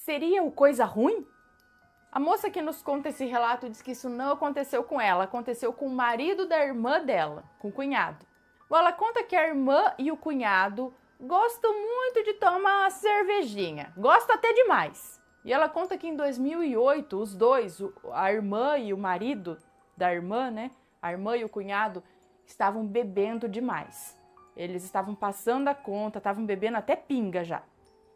seria o coisa ruim? A moça que nos conta esse relato diz que isso não aconteceu com ela, aconteceu com o marido da irmã dela, com o cunhado. Bom, ela conta que a irmã e o cunhado gostam muito de tomar uma cervejinha, gostam até demais. E ela conta que em 2008, os dois, a irmã e o marido da irmã, né? A irmã e o cunhado estavam bebendo demais. Eles estavam passando a conta, estavam bebendo até pinga já.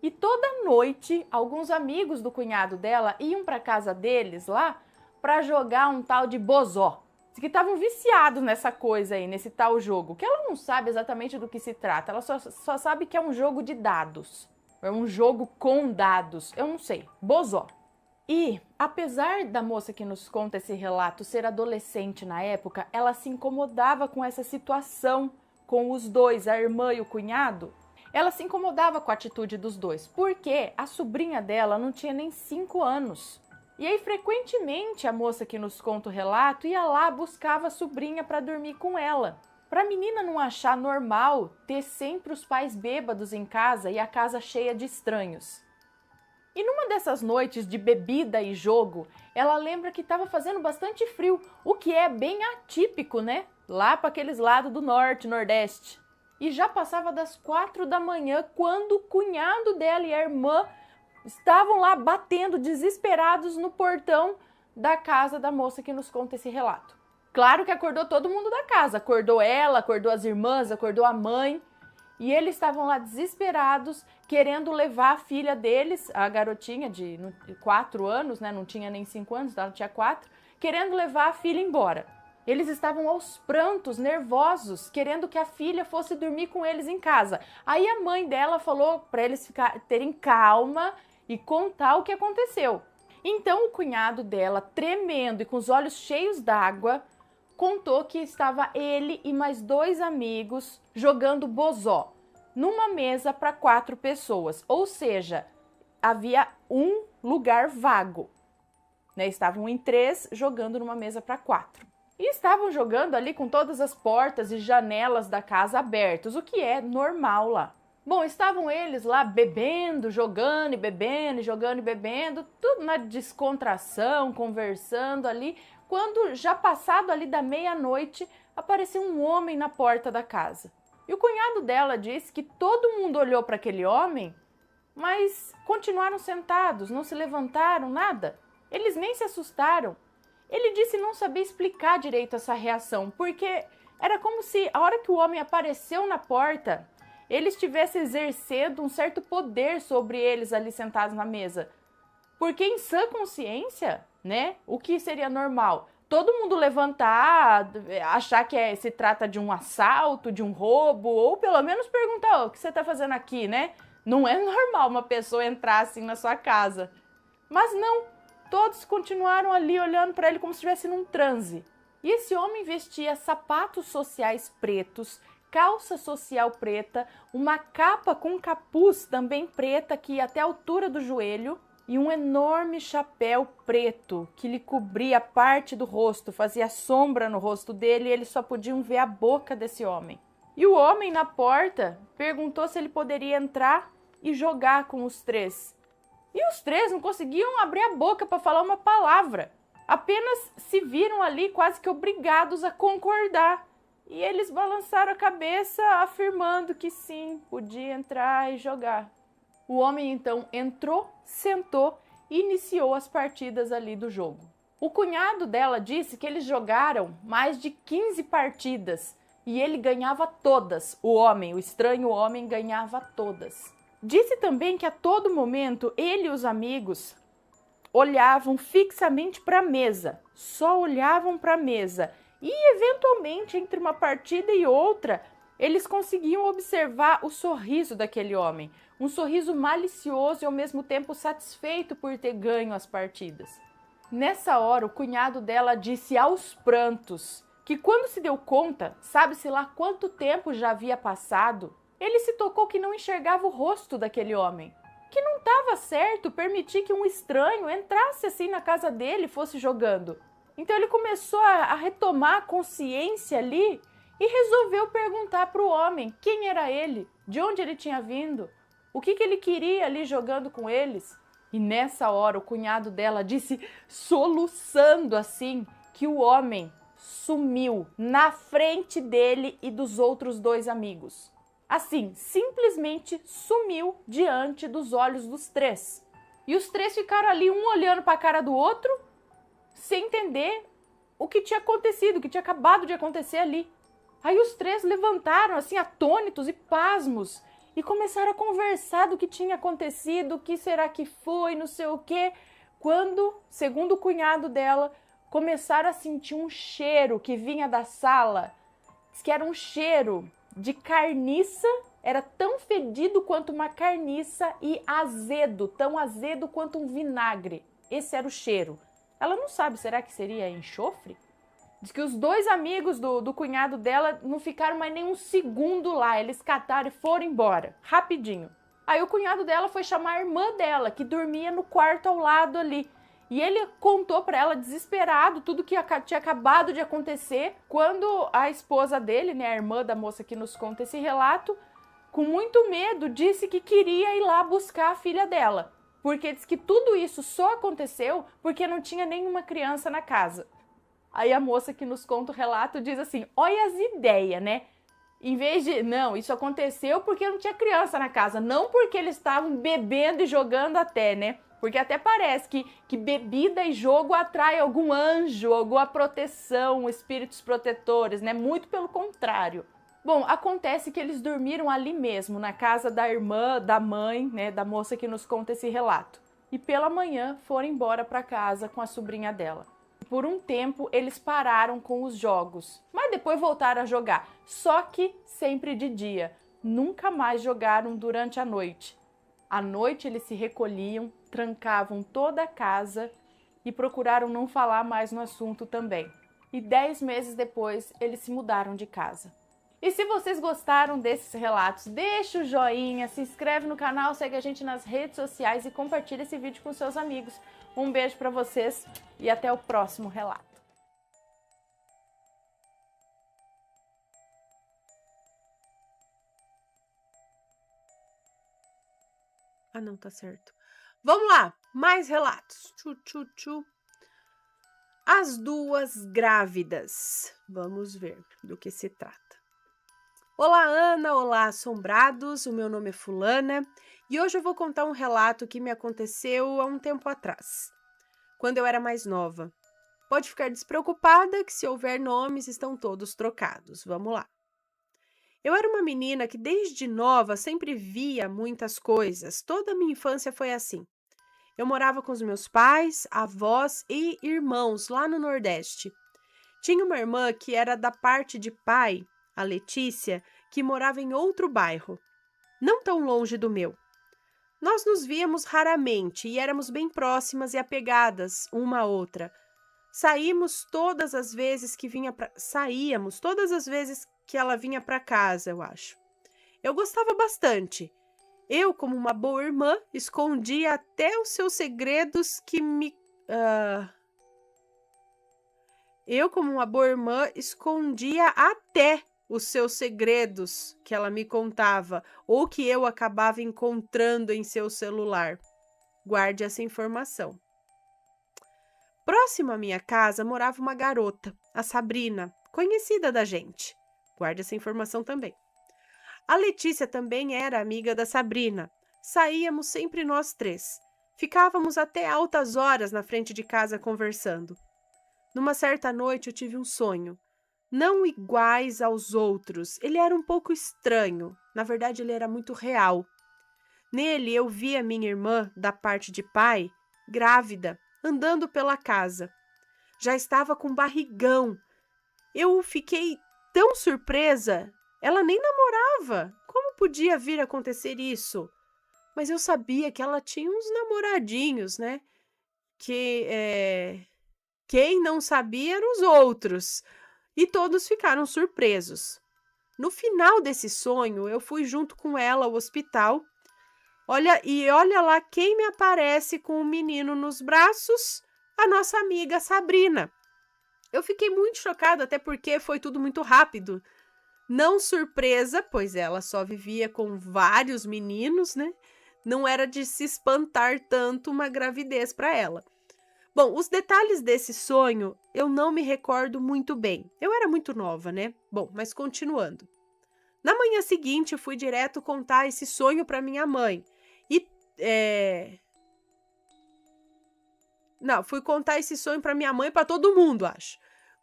E toda noite, alguns amigos do cunhado dela iam para casa deles lá para jogar um tal de bozó. Que estavam viciados nessa coisa aí, nesse tal jogo, que ela não sabe exatamente do que se trata, ela só sabe que é um jogo de dados. É um jogo com dados, eu não sei, bozó. E, apesar da moça que nos conta esse relato ser adolescente na época, ela se incomodava com essa situação com os dois, a irmã e o cunhado. Ela se incomodava com a atitude dos dois, porque a sobrinha dela não tinha nem 5 anos. E aí, frequentemente, a moça que nos conta o relato ia lá, buscava a sobrinha para dormir com ela. Para a menina não achar normal ter sempre os pais bêbados em casa e a casa cheia de estranhos. E numa dessas noites de bebida e jogo, ela lembra que estava fazendo bastante frio, o que é bem atípico, né? Lá para aqueles lados do norte, nordeste. E já passava das 4 da manhã quando o cunhado dela e a irmã estavam lá batendo desesperados no portão da casa da moça que nos conta esse relato. Claro que acordou todo mundo da casa, acordou ela, acordou as irmãs, acordou a mãe. E eles estavam lá desesperados, querendo levar a filha deles, a garotinha de 4 anos, né? Não tinha nem 5 anos, ela tinha 4, querendo levar a filha embora. Eles estavam aos prantos, nervosos, querendo que a filha fosse dormir com eles em casa. Aí a mãe dela falou para eles terem calma e contar o que aconteceu. Então o cunhado dela, tremendo e com os olhos cheios d'água, contou que estava ele e mais 2 amigos jogando bozó numa mesa para 4 pessoas. Ou seja, havia um lugar vago, né? Estavam em 3 jogando numa mesa para 4. E estavam jogando ali com todas as portas e janelas da casa abertas, o que é normal lá. Bom, estavam eles lá bebendo, jogando e bebendo, jogando e bebendo, tudo na descontração, conversando ali, quando já passado ali da meia-noite, apareceu um homem na porta da casa. E o cunhado dela disse que todo mundo olhou para aquele homem, mas continuaram sentados, não se levantaram, nada. Eles nem se assustaram. Ele disse não saber explicar direito essa reação, porque era como se a hora que o homem apareceu na porta, ele estivesse exercendo um certo poder sobre eles ali sentados na mesa. Porque em sã consciência, né, o que seria normal? Todo mundo levantar, achar que se trata de um assalto, de um roubo, ou pelo menos perguntar, o que você está fazendo aqui, né? Não é normal uma pessoa entrar assim na sua casa. Mas não. Todos continuaram ali olhando para ele como se estivesse num transe. E esse homem vestia sapatos sociais pretos, calça social preta, uma capa com capuz também preta que ia até a altura do joelho e um enorme chapéu preto que lhe cobria parte do rosto, fazia sombra no rosto dele e eles só podiam ver a boca desse homem. E o homem na porta perguntou se ele poderia entrar e jogar com os 3. E os 3 não conseguiam abrir a boca para falar uma palavra. Apenas se viram ali quase que obrigados a concordar. E eles balançaram a cabeça, afirmando que sim, podia entrar e jogar. O homem então entrou, sentou e iniciou as partidas ali do jogo. O cunhado dela disse que eles jogaram mais de 15 partidas e ele ganhava todas. O homem, o estranho homem, ganhava todas. Disse também que a todo momento ele e os amigos olhavam fixamente para a mesa, só olhavam para a mesa e eventualmente entre uma partida e outra eles conseguiam observar o sorriso daquele homem, um sorriso malicioso e ao mesmo tempo satisfeito por ter ganho as partidas. Nessa hora o cunhado dela disse aos prantos que quando se deu conta, sabe-se lá quanto tempo já havia passado, ele se tocou que não enxergava o rosto daquele homem, que não estava certo permitir que um estranho entrasse assim na casa dele e fosse jogando. Então ele começou a retomar a consciência ali e resolveu perguntar para o homem quem era ele, de onde ele tinha vindo, o que ele queria ali jogando com eles. E nessa hora o cunhado dela disse, soluçando assim, que o homem sumiu na frente dele e dos outros 2 amigos. Assim, simplesmente sumiu diante dos olhos dos 3. E os 3 ficaram ali, um olhando para a cara do outro, sem entender o que tinha acontecido, o que tinha acabado de acontecer ali. Aí os 3 levantaram, assim, atônitos e pasmos, e começaram a conversar do que tinha acontecido, o que será que foi, não sei o quê. Quando, segundo o cunhado dela, começaram a sentir um cheiro que vinha da sala. Diz que era um cheiro de carniça, era tão fedido quanto uma carniça e azedo, tão azedo quanto um vinagre. Esse era o cheiro. Ela não sabe, será que seria enxofre? Diz que os 2 amigos do cunhado dela não ficaram mais nem um segundo lá, eles cataram e foram embora, rapidinho. Aí o cunhado dela foi chamar a irmã dela, que dormia no quarto ao lado ali. E ele contou para ela, desesperado, tudo que tinha acabado de acontecer, quando a esposa dele, né, a irmã da moça que nos conta esse relato, com muito medo, disse que queria ir lá buscar a filha dela. Porque diz que tudo isso só aconteceu porque não tinha nenhuma criança na casa. Aí a moça que nos conta o relato diz assim, olha as ideias, né? Em vez de, não, isso aconteceu porque não tinha criança na casa, não porque eles estavam bebendo e jogando até, né? Porque até parece que bebida e jogo atrai algum anjo, alguma proteção, espíritos protetores, né? Muito pelo contrário. Bom, acontece que eles dormiram ali mesmo, na casa da irmã, da mãe, né, da moça que nos conta esse relato. E pela manhã foram embora para casa com a sobrinha dela. Por um tempo eles pararam com os jogos, mas depois voltaram a jogar, só que sempre de dia. Nunca mais jogaram durante a noite. À noite eles se recolhiam, trancavam toda a casa e procuraram não falar mais no assunto também. E 10 meses depois eles se mudaram de casa. E se vocês gostaram desses relatos, deixa o joinha, se inscreve no canal, segue a gente nas redes sociais e compartilha esse vídeo com seus amigos. Um beijo para vocês e até o próximo relato. Ah, não, tá certo. Vamos lá, mais relatos. Tchu. As 2 grávidas. Vamos ver do que se trata. Olá, Ana. Olá, assombrados. O meu nome é Fulana e hoje eu vou contar um relato que me aconteceu há um tempo atrás, quando eu era mais nova. Pode ficar despreocupada que se houver nomes estão todos trocados. Vamos lá. Eu era uma menina que desde nova sempre via muitas coisas. Toda a minha infância foi assim. Eu morava com os meus pais, avós e irmãos lá no Nordeste. Tinha uma irmã que era da parte de pai, a Letícia, que morava em outro bairro, não tão longe do meu. Nós nos víamos raramente e éramos bem próximas e apegadas uma à outra. Saíamos todas as vezes que ela vinha para casa, eu acho. Eu gostava bastante. Eu, como uma boa irmã, escondia até os seus segredos que me... Eu, como uma boa irmã, escondia até os seus segredos que ela me contava ou que eu acabava encontrando em seu celular. Guarde essa informação. Próximo à minha casa morava uma garota, a Sabrina, conhecida da gente. Guarde essa informação também. A Letícia também era amiga da Sabrina. Saíamos sempre nós 3. Ficávamos até altas horas na frente de casa conversando. Numa certa noite eu tive um sonho. Não iguais aos outros. Ele era um pouco estranho. Na verdade, ele era muito real. Nele eu vi a minha irmã, da parte de pai, grávida, andando pela casa. Já estava com barrigão. Eu fiquei tão surpresa. Ela nem namorava. Como podia vir a acontecer isso? Mas eu sabia que ela tinha uns namoradinhos, né? Quem não sabia eram os outros. E todos ficaram surpresos. No final desse sonho, eu fui junto com ela ao hospital. Olha lá quem me aparece com o menino nos braços, a nossa amiga Sabrina. Eu fiquei muito chocada, até porque foi tudo muito rápido. Não surpresa, pois ela só vivia com vários meninos, né? não era de se espantar tanto uma gravidez para ela. Bom, os detalhes desse sonho eu não me recordo muito bem. Eu era muito nova, né? Bom, mas continuando. Na manhã seguinte, eu fui direto contar esse sonho para minha mãe. Não, fui contar esse sonho para minha mãe e para todo mundo, acho.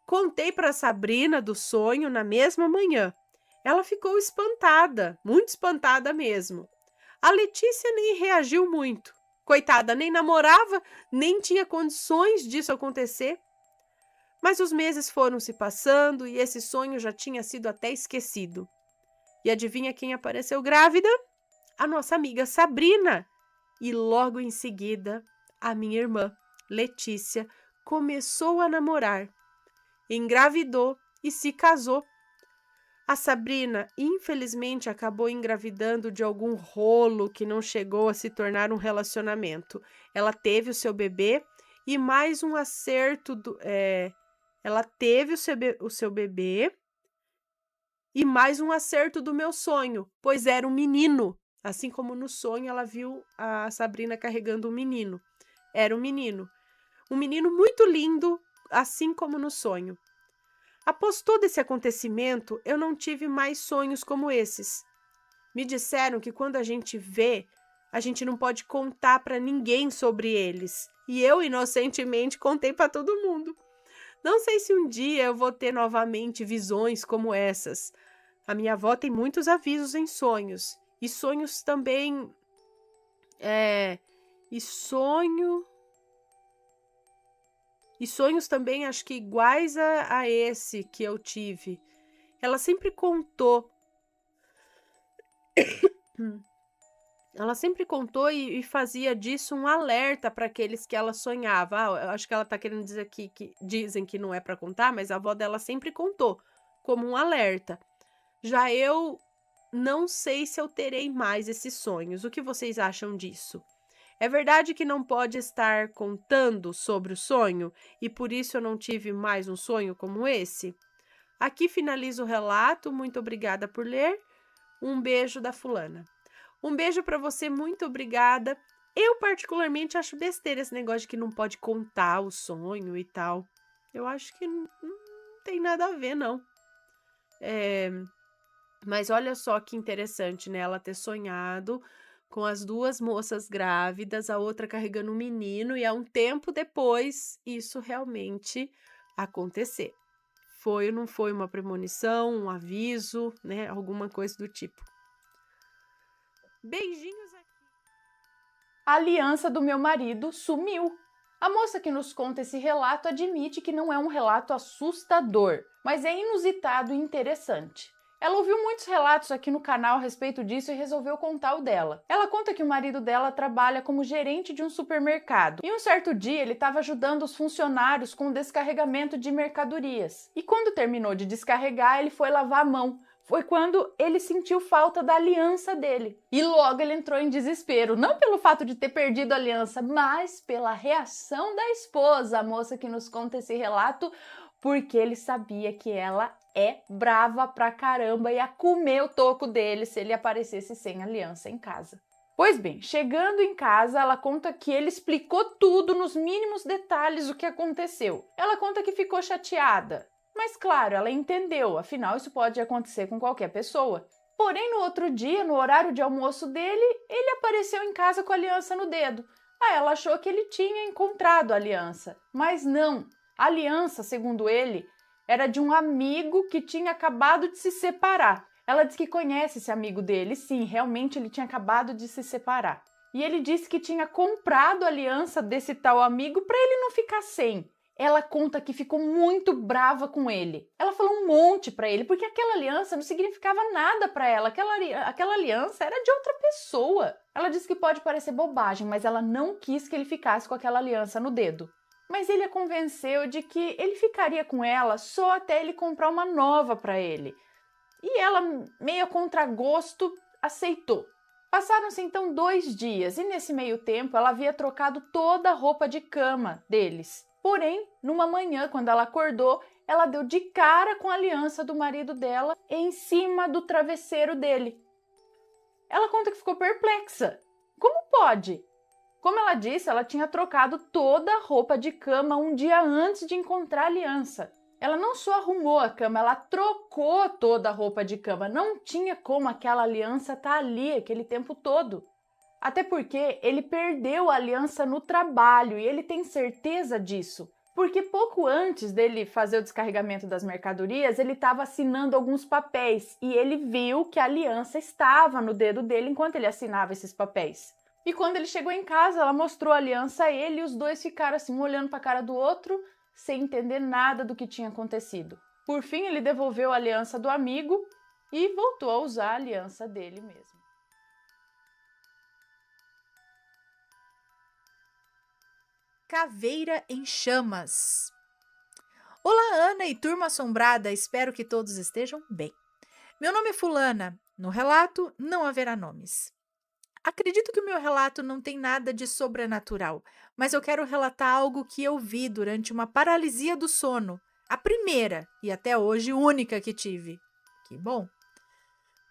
Contei para Sabrina do sonho na mesma manhã. Ela ficou espantada, muito espantada mesmo. A Letícia nem reagiu muito. Coitada, nem namorava, nem tinha condições disso acontecer. Mas os meses foram se passando e esse sonho já tinha sido até esquecido. E adivinha quem apareceu grávida? A nossa amiga Sabrina. E logo em seguida, a minha irmã, Letícia, começou a namorar, engravidou e se casou. A Sabrina, infelizmente, acabou engravidando de algum rolo que não chegou a se tornar um relacionamento. Ela teve o seu bebê e mais um acerto ela teve o seu bebê e mais um acerto do meu sonho, pois era um menino. Assim como no sonho ela viu a Sabrina carregando um menino. Era um menino. Um menino muito lindo, assim como no sonho. Após todo esse acontecimento, eu não tive mais sonhos como esses. Me disseram que quando a gente vê, a gente não pode contar para ninguém sobre eles. E eu, inocentemente, contei para todo mundo. Não sei se um dia eu vou ter novamente visões como essas. A minha avó tem muitos avisos em sonhos. E sonhos também... E sonhos também, acho que iguais a esse que eu tive. Ela sempre contou. Ela sempre contou e fazia disso um alerta para aqueles que ela sonhava. Eu acho que ela está querendo dizer aqui que dizem que não é para contar, mas a avó dela sempre contou como um alerta. Já eu não sei se eu terei mais esses sonhos. O que vocês acham disso? É verdade que não pode estar contando sobre o sonho e por isso eu não tive mais um sonho como esse? Aqui finalizo o relato. Muito obrigada por ler. Um beijo da fulana. Um beijo para você, muito obrigada. Eu particularmente acho besteira esse negócio de que não pode contar o sonho e tal. Eu acho que não tem nada a ver, não. Mas olha só que interessante, né? Ela ter sonhado com as duas moças grávidas, a outra carregando um menino, e há um tempo depois isso realmente acontecer. Foi ou não foi uma premonição, um aviso, né? Alguma coisa do tipo. Beijinhos aqui. A aliança do meu marido sumiu. A moça que nos conta esse relato admite que não é um relato assustador, mas é inusitado e interessante. Ela ouviu muitos relatos aqui no canal a respeito disso e resolveu contar o dela. Ela conta que o marido dela trabalha como gerente de um supermercado e um certo dia ele estava ajudando os funcionários com o descarregamento de mercadorias. E quando terminou de descarregar, ele foi lavar a mão. Foi quando ele sentiu falta da aliança dele. E logo ele entrou em desespero, não pelo fato de ter perdido a aliança, mas pela reação da esposa, a moça que nos conta esse relato, porque ele sabia que ela é brava pra caramba e ia comer o toco dele se ele aparecesse sem aliança em casa. Pois bem, chegando em casa, ela conta que ele explicou tudo nos mínimos detalhes o que aconteceu. Ela conta que ficou chateada, mas claro, ela entendeu, afinal isso pode acontecer com qualquer pessoa. Porém, no outro dia, no horário de almoço dele, ele apareceu em casa com a aliança no dedo. Ela achou que ele tinha encontrado a aliança, mas não. A aliança, segundo ele, era de um amigo que tinha acabado de se separar. Ela diz que conhece esse amigo dele, sim, realmente ele tinha acabado de se separar. E ele disse que tinha comprado a aliança desse tal amigo para ele não ficar sem. Ela conta que ficou muito brava com ele. Ela falou um monte para ele, porque aquela aliança não significava nada para ela. Aquela aliança era de outra pessoa. Ela disse que pode parecer bobagem, mas ela não quis que ele ficasse com aquela aliança no dedo. Mas ele a convenceu de que ele ficaria com ela só até ele comprar uma nova para ele. E ela, meio a contragosto, aceitou. Passaram-se então 2 dias e nesse meio tempo ela havia trocado toda a roupa de cama deles. Porém, numa manhã, quando ela acordou, ela deu de cara com a aliança do marido dela em cima do travesseiro dele. Ela conta que ficou perplexa. Como pode. Como ela disse, ela tinha trocado toda a roupa de cama um dia antes de encontrar a aliança. Ela não só arrumou a cama, ela trocou toda a roupa de cama. Não tinha como aquela aliança estar ali aquele tempo todo. Até porque ele perdeu a aliança no trabalho e ele tem certeza disso. Porque pouco antes dele fazer o descarregamento das mercadorias, ele estava assinando alguns papéis e ele viu que a aliança estava no dedo dele enquanto ele assinava esses papéis. E quando ele chegou em casa, ela mostrou a aliança a ele e os dois ficaram assim, um olhando para a cara do outro, sem entender nada do que tinha acontecido. Por fim, ele devolveu a aliança do amigo e voltou a usar a aliança dele mesmo. Caveira em chamas. Olá, Ana e turma assombrada, espero que todos estejam bem. Meu nome é Fulana, no relato não haverá nomes. Acredito que o meu relato não tem nada de sobrenatural, mas eu quero relatar algo que eu vi durante uma paralisia do sono, a primeira e até hoje única que tive. Que bom!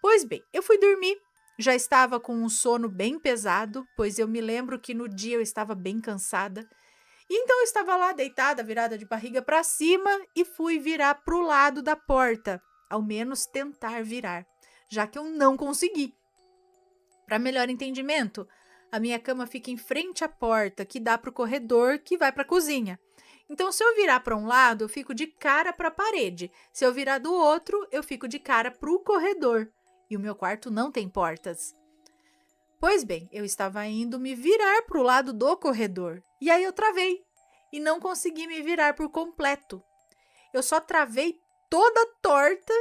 Pois bem, eu fui dormir, já estava com um sono bem pesado, pois eu me lembro que no dia eu estava bem cansada. E então eu estava lá deitada, virada de barriga para cima e fui virar para o lado da porta, ao menos tentar virar, já que eu não consegui. Para melhor entendimento, a minha cama fica em frente à porta, que dá para o corredor que vai para a cozinha. Então, se eu virar para um lado, eu fico de cara para a parede. Se eu virar do outro, eu fico de cara para o corredor. E o meu quarto não tem portas. Pois bem, eu estava indo me virar para o lado do corredor. E aí eu travei e não consegui me virar por completo. Eu só travei toda torta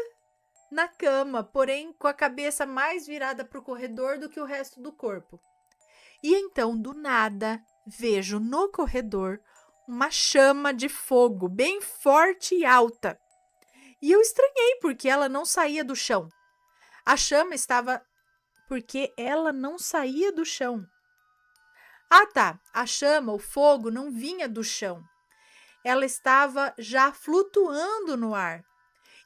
na cama, porém com a cabeça mais virada para o corredor do que o resto do corpo. E então, do nada, vejo no corredor uma chama de fogo bem forte e alta. E eu estranhei porque ela não saía do chão. A chama estava... porque ela não saía do chão. Ah, tá. A chama, o fogo, não vinha do chão. Ela estava já flutuando no ar.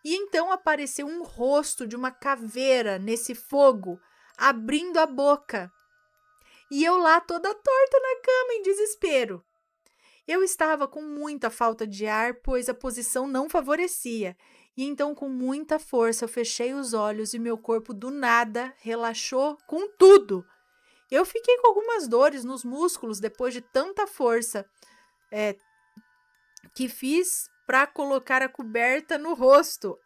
E então apareceu um rosto de uma caveira nesse fogo, abrindo a boca. E eu lá toda torta na cama, em desespero. Eu estava com muita falta de ar, pois a posição não favorecia. E então, com muita força, eu fechei os olhos e meu corpo do nada relaxou com tudo. Eu fiquei com algumas dores nos músculos depois de tanta força que fiz para colocar a coberta no rosto.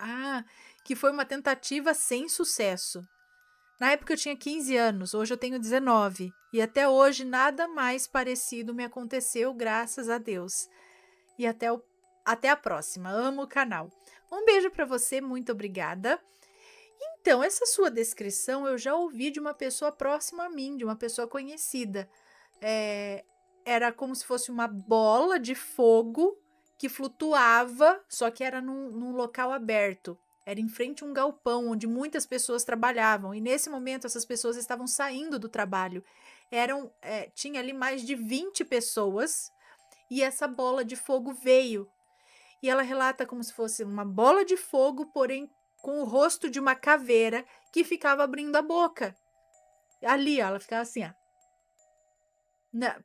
Que foi uma tentativa sem sucesso. Na época eu tinha 15 anos, hoje eu tenho 19. E até hoje nada mais parecido me aconteceu, graças a Deus. E até a próxima. Amo o canal. Um beijo para você, muito obrigada. Então, essa sua descrição eu já ouvi de uma pessoa próxima a mim, de uma pessoa conhecida. Era como se fosse uma bola de fogo que flutuava, só que era num local aberto. Era em frente a um galpão onde muitas pessoas trabalhavam. E nesse momento essas pessoas estavam saindo do trabalho. Tinha ali mais de 20 pessoas e essa bola de fogo veio. E ela relata como se fosse uma bola de fogo, porém com o rosto de uma caveira que ficava abrindo a boca. Ali, ó, ela ficava assim, ó.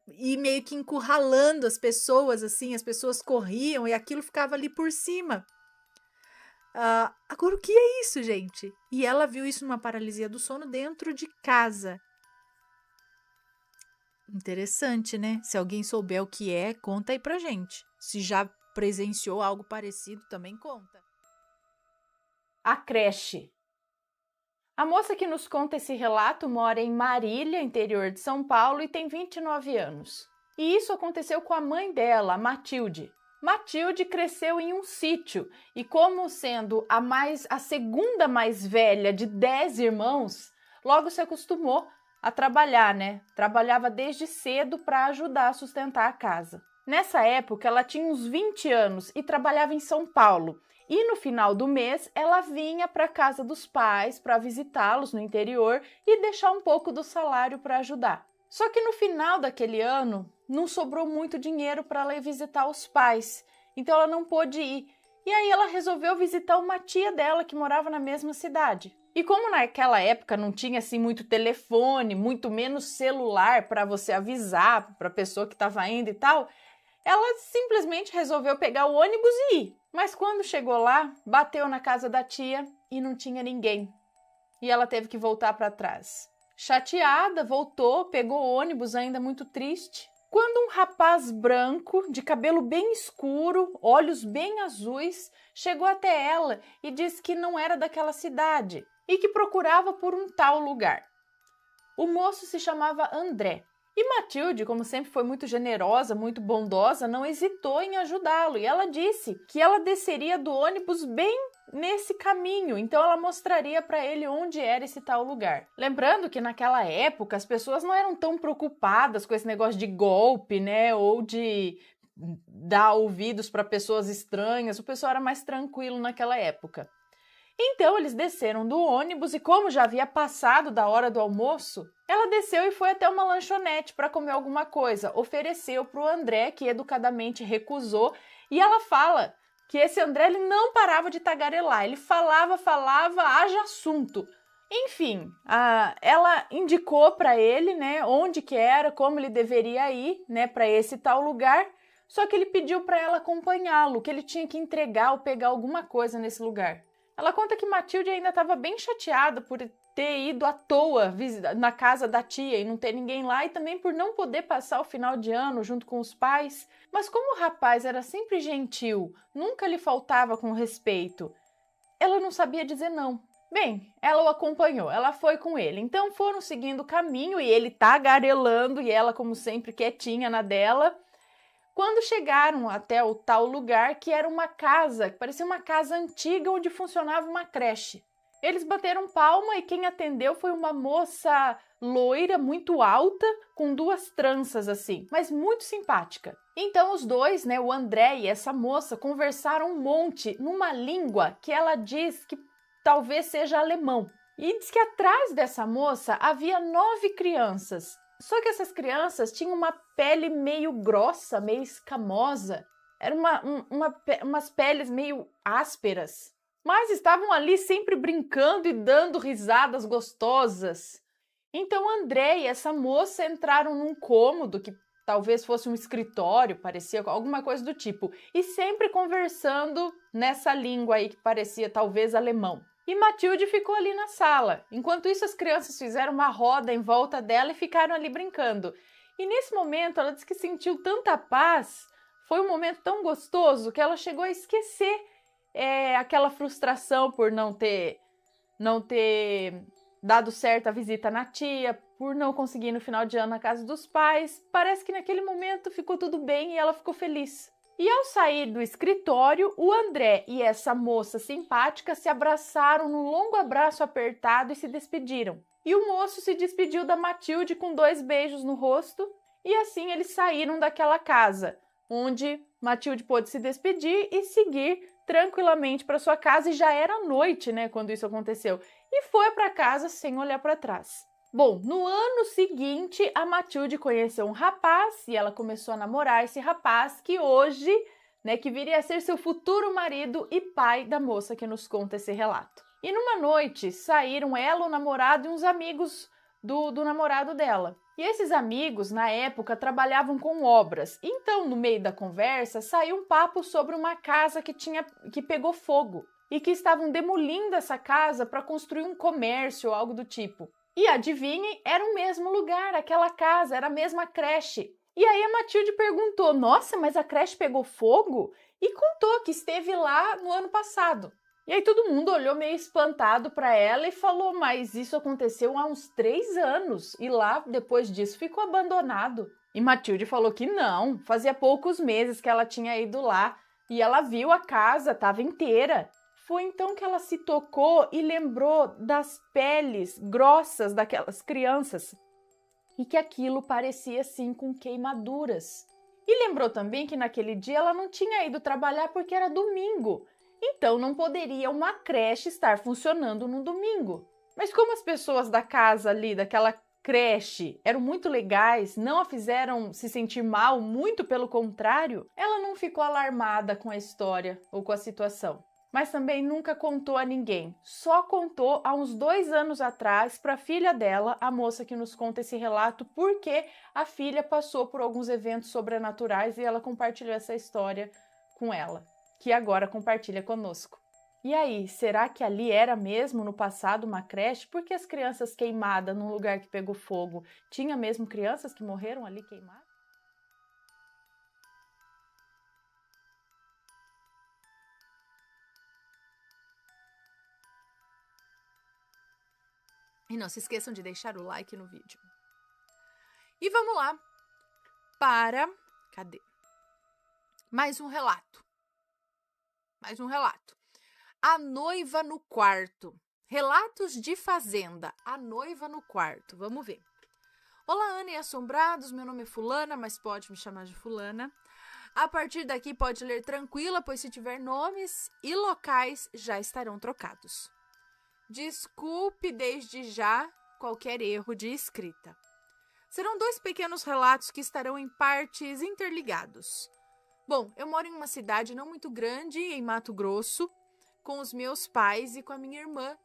E meio que encurralando as pessoas, assim, as pessoas corriam e aquilo ficava ali por cima. Agora, o que é isso, gente? E ela viu isso numa paralisia do sono dentro de casa. Interessante, né? Se alguém souber o que é, conta aí pra gente. Se já presenciou algo parecido, também conta. A creche. A moça que nos conta esse relato mora em Marília, interior de São Paulo, e tem 29 anos. E isso aconteceu com a mãe dela, a Matilde. Matilde cresceu em um sítio e, como sendo a segunda mais velha de 10 irmãos, logo se acostumou a trabalhar, né? Trabalhava desde cedo para ajudar a sustentar a casa. Nessa época, ela tinha uns 20 anos e trabalhava em São Paulo. E no final do mês, ela vinha para a casa dos pais para visitá-los no interior e deixar um pouco do salário para ajudar. Só que no final daquele ano, não sobrou muito dinheiro para ela ir visitar os pais, então ela não pôde ir. E aí ela resolveu visitar uma tia dela que morava na mesma cidade. E como naquela época não tinha assim muito telefone, muito menos celular para você avisar para a pessoa que estava indo e tal, ela simplesmente resolveu pegar o ônibus e ir. Mas quando chegou lá, bateu na casa da tia e não tinha ninguém. E ela teve que voltar para trás. Chateada, voltou, pegou o ônibus ainda muito triste. Quando um rapaz branco, de cabelo bem escuro, olhos bem azuis, chegou até ela e disse que não era daquela cidade e que procurava por um tal lugar. O moço se chamava André. E Matilde, como sempre foi muito generosa, muito bondosa, não hesitou em ajudá-lo. E ela disse que ela desceria do ônibus bem nesse caminho, então ela mostraria para ele onde era esse tal lugar. Lembrando que naquela época as pessoas não eram tão preocupadas com esse negócio de golpe, né, ou de dar ouvidos para pessoas estranhas. O pessoal era mais tranquilo naquela época. Então eles desceram do ônibus e como já havia passado da hora do almoço, ela desceu e foi até uma lanchonete para comer alguma coisa. Ofereceu para o André, que educadamente recusou, e ela fala que esse André ele não parava de tagarelar, ele falava, haja assunto. Enfim, ela indicou para ele, né, onde que era, como ele deveria ir, né, para esse tal lugar, só que ele pediu para ela acompanhá-lo, que ele tinha que entregar ou pegar alguma coisa nesse lugar. Ela conta que Matilde ainda estava bem chateada por ter ido à toa na casa da tia e não ter ninguém lá e também por não poder passar o final de ano junto com os pais. Mas como o rapaz era sempre gentil, nunca lhe faltava com respeito, ela não sabia dizer não. Bem, ela o acompanhou, ela foi com ele. Então foram seguindo o caminho e ele tagarelando e ela, como sempre, quietinha na dela. Quando chegaram até o tal lugar, que era uma casa, que parecia uma casa antiga onde funcionava uma creche. Eles bateram palma e quem atendeu foi uma moça loira, muito alta, com duas tranças assim, mas muito simpática. Então os dois, né, o André e essa moça, conversaram um monte numa língua que ela diz que talvez seja alemão. E diz que atrás dessa moça havia 9 crianças. Só que essas crianças tinham uma pele meio grossa, meio escamosa. Eram umas peles meio ásperas. Mas estavam ali sempre brincando e dando risadas gostosas. Então André e essa moça entraram num cômodo que talvez fosse um escritório, parecia alguma coisa do tipo. E sempre conversando nessa língua aí que parecia talvez alemão. E Matilde ficou ali na sala. Enquanto isso, as crianças fizeram uma roda em volta dela e ficaram ali brincando. E nesse momento, ela disse que sentiu tanta paz, foi um momento tão gostoso que ela chegou a esquecer aquela frustração por não ter dado certo a visita na tia, por não conseguir ir no final de ano na casa dos pais. Parece que naquele momento ficou tudo bem e ela ficou feliz. E ao sair do escritório, o André e essa moça simpática se abraçaram num longo abraço apertado e se despediram. E o moço se despediu da Matilde com 2 beijos no rosto e assim eles saíram daquela casa, onde Matilde pôde se despedir e seguir tranquilamente para sua casa e já era noite, né, quando isso aconteceu. E foi para casa sem olhar para trás. Bom, no ano seguinte, a Matilde conheceu um rapaz e ela começou a namorar esse rapaz que hoje, né, que viria a ser seu futuro marido e pai da moça que nos conta esse relato. E numa noite, saíram ela, o namorado e uns amigos do namorado dela. E esses amigos, na época, trabalhavam com obras. Então, no meio da conversa, saiu um papo sobre uma casa que pegou fogo e que estavam demolindo essa casa para construir um comércio ou algo do tipo. E adivinhem, era o mesmo lugar, aquela casa, era a mesma creche. E aí a Matilde perguntou, nossa, mas a creche pegou fogo? E contou que esteve lá no ano passado. E aí todo mundo olhou meio espantado para ela e falou, mas isso aconteceu há uns 3 anos e lá, depois disso, ficou abandonado. E Matilde falou que não, fazia poucos meses que ela tinha ido lá e ela viu a casa, estava inteira. Foi então que ela se tocou e lembrou das peles grossas daquelas crianças e que aquilo parecia assim com queimaduras. E lembrou também que naquele dia ela não tinha ido trabalhar porque era domingo, então não poderia uma creche estar funcionando no domingo. Mas como as pessoas da casa ali, daquela creche, eram muito legais, não a fizeram se sentir mal, muito pelo contrário, ela não ficou alarmada com a história ou com a situação. mas também nunca contou a ninguém. Só contou há uns 2 anos atrás para a filha dela, a moça que nos conta esse relato, porque a filha passou por alguns eventos sobrenaturais e ela compartilhou essa história com ela, que agora compartilha conosco. E aí, será que ali era mesmo no passado uma creche? Porque as crianças queimadas num lugar que pegou fogo, tinha mesmo crianças que morreram ali queimadas? E não se esqueçam de deixar o like no vídeo. E vamos lá para... Cadê? Mais um relato. Mais um relato. A noiva no quarto. Relatos de fazenda. A noiva no quarto. Vamos ver. Olá, Ana e assombrados. Meu nome é Fulana, mas pode me chamar de Fulana. A partir daqui pode ler tranquila, pois se tiver nomes e locais já estarão trocados. Desculpe desde já qualquer erro de escrita. Serão 2 pequenos relatos que estarão em partes interligados. Bom, eu moro em uma cidade não muito grande, em Mato Grosso, com os meus pais e com a minha irmã.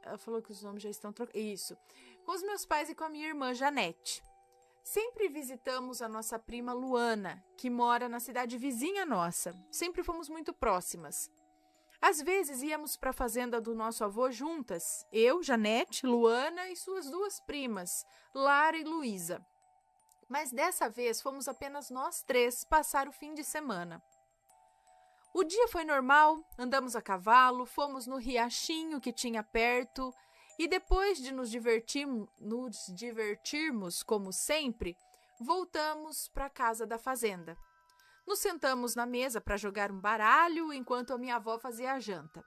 Ela falou que os nomes já estão trocados. Isso. Com os meus pais e com a minha irmã, Janete. Sempre visitamos a nossa prima Luana, que mora na cidade vizinha nossa. Sempre fomos muito próximas. Às vezes íamos para a fazenda do nosso avô juntas, eu, Janete, Luana e suas 2 primas, Lara e Luísa. Mas dessa vez fomos apenas nós 3 passar o fim de semana. O dia foi normal, andamos a cavalo, fomos no riachinho que tinha perto e depois de nos divertirmos como sempre, voltamos para a casa da fazenda. Nos sentamos na mesa para jogar um baralho enquanto a minha avó fazia a janta.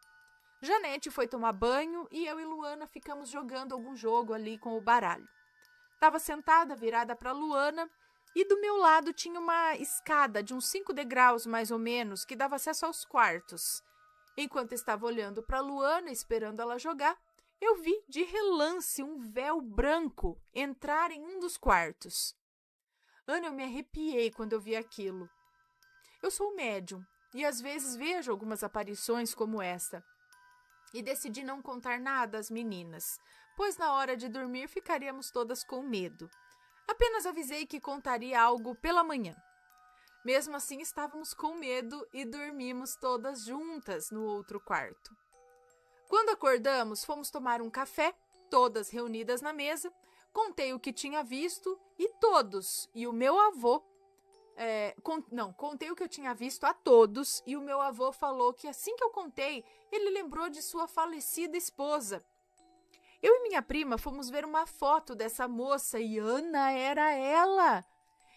Janete foi tomar banho e eu e Luana ficamos jogando algum jogo ali com o baralho. Estava sentada, virada para Luana, e do meu lado tinha uma escada de uns 5 degraus mais ou menos que dava acesso aos quartos. Enquanto estava olhando para Luana, esperando ela jogar, eu vi de relance um véu branco entrar em um dos quartos. Ana, eu me arrepiei quando eu vi aquilo. Eu sou médium e às vezes vejo algumas aparições como esta. E decidi não contar nada às meninas, pois na hora de dormir ficaríamos todas com medo. Apenas avisei que contaria algo pela manhã. Mesmo assim, estávamos com medo e dormimos todas juntas no outro quarto. Quando acordamos, fomos tomar um café, todas reunidas na mesa, contei o que tinha visto e todos, e o meu avô, contei o que eu tinha visto a todos e o meu avô falou que assim que eu contei, ele lembrou de sua falecida esposa. Eu e minha prima fomos ver uma foto dessa moça e Ana era ela.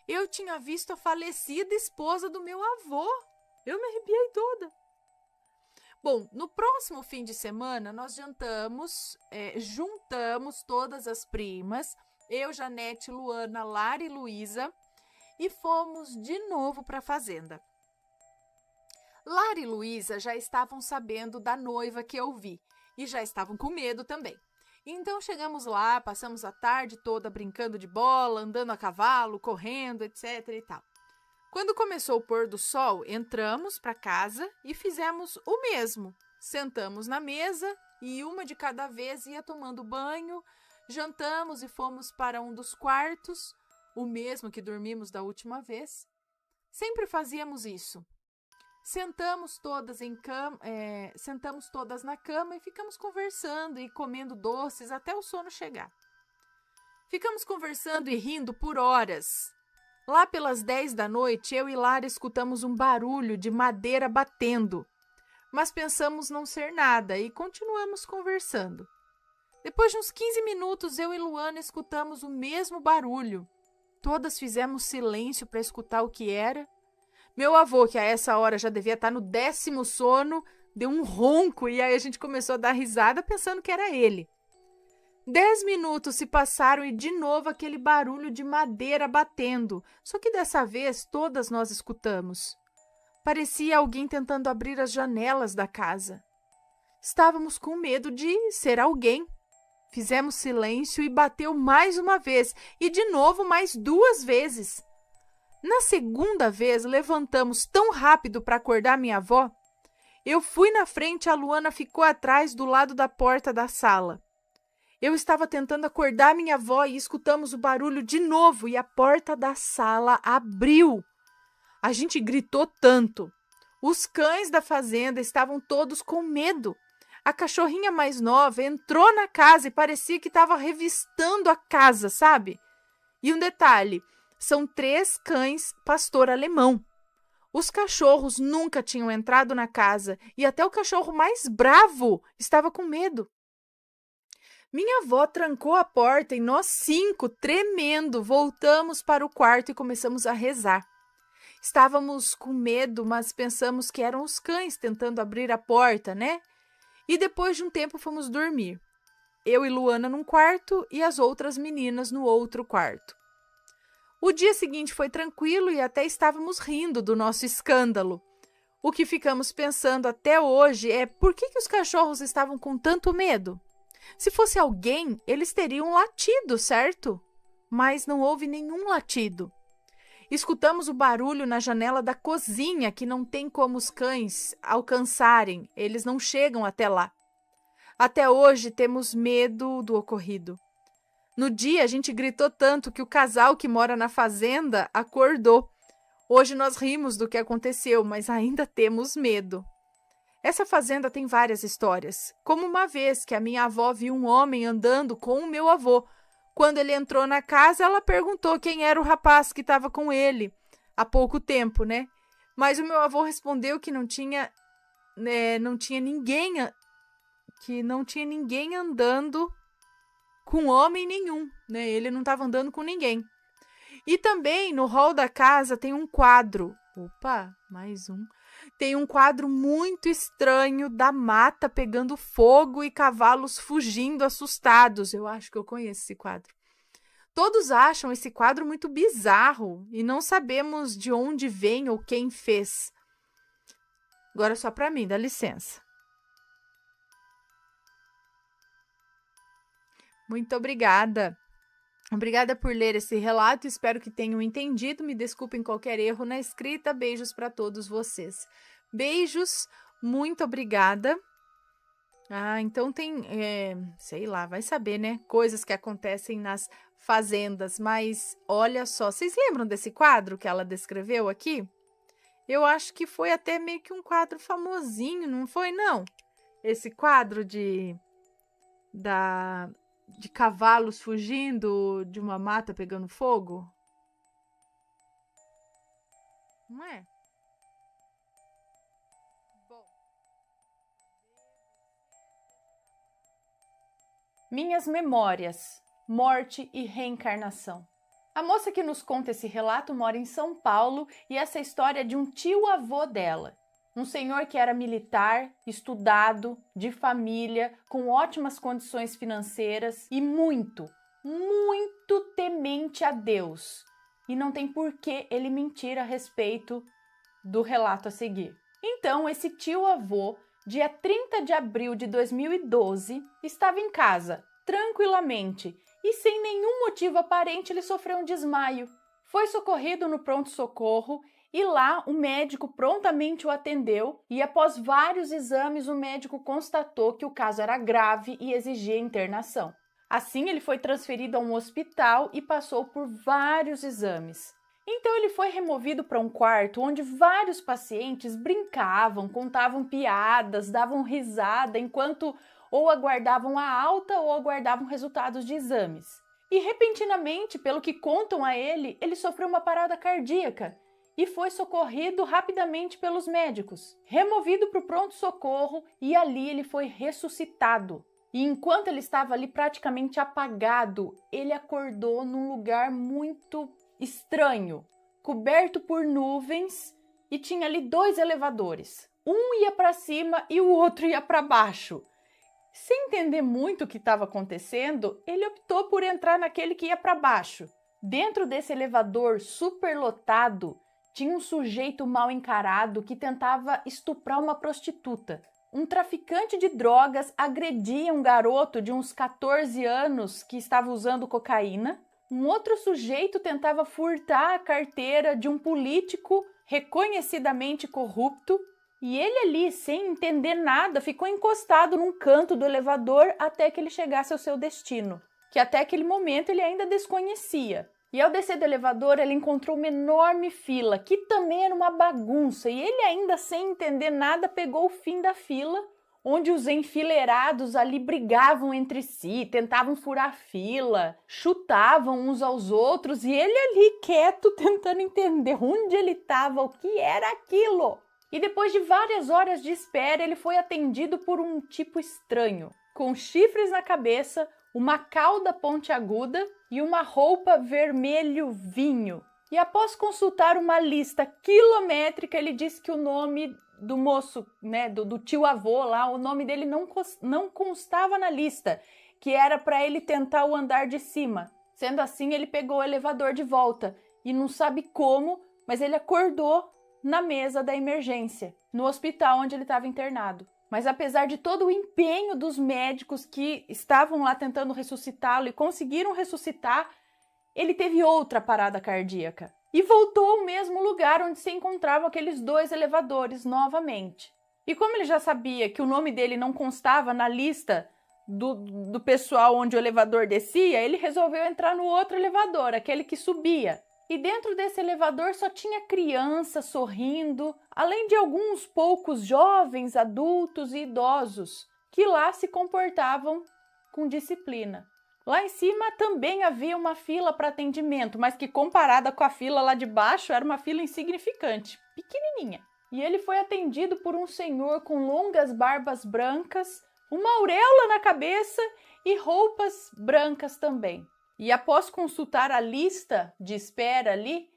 Eu tinha visto a falecida esposa do meu avô. Eu me arrepiei toda. Bom, no próximo fim de semana nós juntamos todas as primas, eu, Janete, Luana, Lara e Luísa, e fomos de novo para a fazenda. Lara e Luísa já estavam sabendo da noiva que eu vi e já estavam com medo também. Então chegamos lá, passamos a tarde toda brincando de bola, andando a cavalo, correndo, etc. e tal. Quando começou o pôr do sol, entramos para casa e fizemos o mesmo. Sentamos na mesa e uma de cada vez ia tomando banho, jantamos e fomos para um dos quartos, o mesmo que dormimos da última vez. Sempre fazíamos isso. Sentamos todas na cama e ficamos conversando e comendo doces até o sono chegar. Ficamos conversando e rindo por horas. Lá pelas 10 da noite, eu e Lara escutamos um barulho de madeira batendo, mas pensamos não ser nada e continuamos conversando. Depois de uns 15 minutos, eu e Luana escutamos o mesmo barulho. Todas fizemos silêncio para escutar o que era. Meu avô, que a essa hora já devia estar no 10º sono, deu um ronco e aí a gente começou a dar risada pensando que era ele. 10 minutos se passaram e de novo aquele barulho de madeira batendo, só que dessa vez todas nós escutamos. Parecia alguém tentando abrir as janelas da casa. Estávamos com medo de ser alguém. Fizemos silêncio e bateu mais uma vez e de novo mais 2 vezes. Na segunda vez, levantamos tão rápido para acordar minha avó Eu fui na frente, a Luana ficou atrás, do lado da porta da sala. Eu estava tentando acordar minha avó e escutamos o barulho de novo e a porta da sala abriu. A gente gritou tanto. Os cães da fazenda estavam todos com medo. A cachorrinha mais nova entrou na casa e parecia que estava revistando a casa, sabe? E um detalhe, são 3 cães pastor alemão. Os cachorros nunca tinham entrado na casa e até o cachorro mais bravo estava com medo. Minha avó trancou a porta e nós 5, tremendo, voltamos para o quarto e começamos a rezar. Estávamos com medo, mas pensamos que eram os cães tentando abrir a porta, né? E depois de um tempo fomos dormir. Eu e Luana num quarto e as outras meninas no outro quarto. O dia seguinte foi tranquilo e até estávamos rindo do nosso escândalo. O que ficamos pensando até hoje é por que os cachorros estavam com tanto medo? Se fosse alguém, eles teriam latido, certo? Mas não houve nenhum latido. Escutamos o barulho na janela da cozinha, que não tem como os cães alcançarem, eles não chegam até lá. Até hoje temos medo do ocorrido. No dia, a gente gritou tanto que o casal que mora na fazenda acordou. Hoje nós rimos do que aconteceu, mas ainda temos medo. Essa fazenda tem várias histórias, como uma vez que a minha avó viu um homem andando com o meu avô. Quando ele entrou na casa, ela perguntou quem era o rapaz que estava com ele há pouco tempo, né? Mas o meu avô respondeu que não tinha ninguém andando com homem nenhum, né? Ele não estava andando com ninguém. E também no hall da casa tem um quadro. Opa, mais um. Tem um quadro muito estranho da mata pegando fogo e cavalos fugindo assustados. Eu acho que eu conheço esse quadro. Todos acham esse quadro muito bizarro e não sabemos de onde vem ou quem fez. Agora só para mim, dá licença. Muito obrigada. Obrigada por ler esse relato, espero que tenham entendido. Me desculpem qualquer erro na escrita. Beijos para todos vocês. Beijos, muito obrigada. Então tem, sei lá, vai saber, né? Coisas que acontecem nas fazendas, mas olha só, vocês lembram desse quadro que ela descreveu aqui? Eu acho que foi até meio que um quadro famosinho, não foi, não? Esse quadro de cavalos fugindo de uma mata pegando fogo? Não é? Bom. Minhas memórias, morte e reencarnação. A moça que nos conta esse relato mora em São Paulo e essa história é de um tio-avô dela. Um senhor que era militar, estudado, de família, com ótimas condições financeiras e muito, muito temente a Deus. E não tem por que ele mentir a respeito do relato a seguir. Então, esse tio-avô, dia 30 de abril de 2012, estava em casa, tranquilamente, e sem nenhum motivo aparente ele sofreu um desmaio. Foi socorrido no pronto-socorro e lá o médico prontamente o atendeu e após vários exames o médico constatou que o caso era grave e exigia internação. Assim ele foi transferido a um hospital e passou por vários exames. Então ele foi removido para um quarto onde vários pacientes brincavam, contavam piadas, davam risada enquanto ou aguardavam a alta ou aguardavam resultados de exames. E repentinamente, pelo que contam a ele, ele sofreu uma parada cardíaca e foi socorrido rapidamente pelos médicos, removido para o pronto-socorro e ali ele foi ressuscitado. E enquanto ele estava ali praticamente apagado, ele acordou num lugar muito estranho, coberto por nuvens e tinha ali 2 elevadores. Um ia para cima e o outro ia para baixo. Sem entender muito o que estava acontecendo, ele optou por entrar naquele que ia para baixo. Dentro desse elevador superlotado, tinha um sujeito mal encarado que tentava estuprar uma prostituta. Um traficante de drogas agredia um garoto de uns 14 anos que estava usando cocaína. Um outro sujeito tentava furtar a carteira de um político reconhecidamente corrupto. E ele ali, sem entender nada, ficou encostado num canto do elevador até que ele chegasse ao seu destino, que até aquele momento ele ainda desconhecia. E ao descer do elevador, ele encontrou uma enorme fila, que também era uma bagunça, e ele ainda sem entender nada pegou o fim da fila, onde os enfileirados ali brigavam entre si, tentavam furar fila, chutavam uns aos outros, e ele ali quieto tentando entender onde ele estava, o que era aquilo. E depois de várias horas de espera, ele foi atendido por um tipo estranho, com chifres na cabeça, uma cauda pontiaguda e uma roupa vermelho vinho. E após consultar uma lista quilométrica, ele disse que o nome do moço, né, do tio-avô lá, o nome dele não constava na lista, que era para ele tentar o andar de cima. Sendo assim, ele pegou o elevador de volta e não sabe como, mas ele acordou na mesa da emergência, no hospital onde ele estava internado. Mas apesar de todo o empenho dos médicos que estavam lá tentando ressuscitá-lo e conseguiram ressuscitar, ele teve outra parada cardíaca e voltou ao mesmo lugar onde se encontravam aqueles 2 elevadores novamente. E como ele já sabia que o nome dele não constava na lista do pessoal onde o elevador descia, ele resolveu entrar no outro elevador, aquele que subia. E dentro desse elevador só tinha criança sorrindo, além de alguns poucos jovens, adultos e idosos, que lá se comportavam com disciplina. Lá em cima também havia uma fila para atendimento, mas que comparada com a fila lá de baixo era uma fila insignificante, pequenininha. E ele foi atendido por um senhor com longas barbas brancas, uma auréola na cabeça e roupas brancas também. E após consultar a lista de espera ali,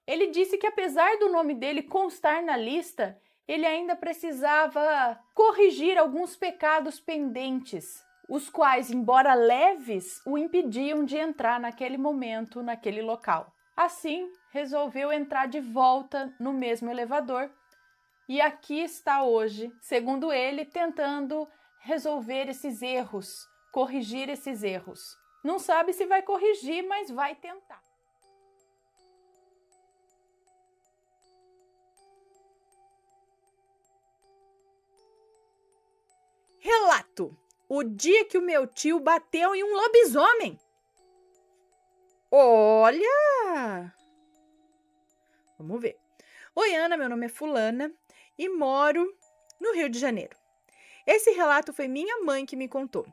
ele disse que apesar do nome dele constar na lista, ele ainda precisava corrigir alguns pecados pendentes, os quais, embora leves, o impediam de entrar naquele momento, naquele local. Assim, resolveu entrar de volta no mesmo elevador e aqui está hoje, segundo ele, tentando resolver esses erros, corrigir esses erros. Não sabe se vai corrigir, mas vai tentar. Relato: o dia que o meu tio bateu em um lobisomem. Olha! Vamos ver. Oi, Ana, meu nome é Fulana e moro no Rio de Janeiro. Esse relato foi minha mãe que me contou.